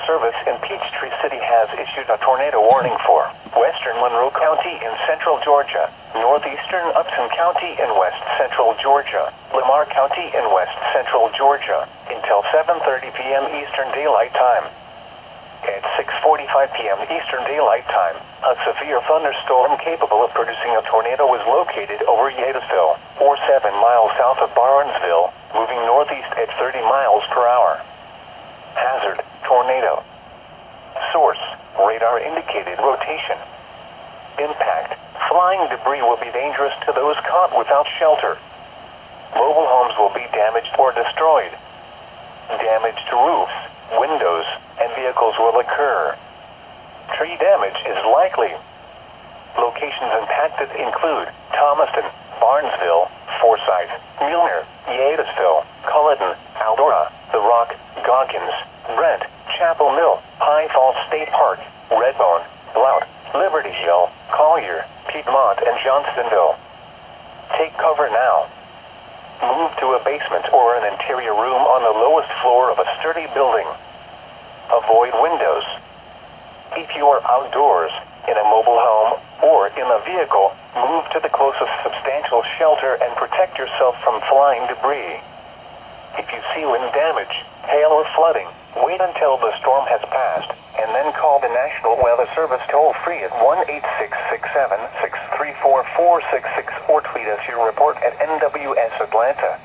Service in Peachtree City has issued a tornado warning for western Monroe County in central Georgia, northeastern Upton County in west central Georgia, Lamar County in west central Georgia, until 7:30 p.m. Eastern Daylight Time. At 6:45 p.m. Eastern Daylight Time, a severe thunderstorm capable of producing a tornado was located over Yatesville, or 7 miles south of Barnesville, moving northeast at 30 miles per hour. Hazard: tornado. Source: radar indicated rotation. Impact: flying debris will be dangerous to those caught without shelter. Mobile homes will be damaged or destroyed. Damage to roofs, windows, and vehicles will occur. Tree damage is likely. Locations impacted include Thomaston, Barnesville, Forsyth, Milner, Yatesville, Culloden, Aldora, The Rock, Goggins, Brent, Chapel Mill, Pine Falls State Park, Redbone, Blount, Liberty Hill, Collier, Piedmont, and Johnstonville. Take cover now. Move to a basement or an interior room on the lowest floor of a sturdy building. Avoid windows. If you are outdoors, in a mobile home, or in a vehicle, move to the closest substantial shelter and protect yourself from flying debris. If you see wind damage, hail, or flooding, wait until the storm has passed, and then call the National Weather Service toll-free at 1-866-7-634-466 or tweet us your report at NWS Atlanta.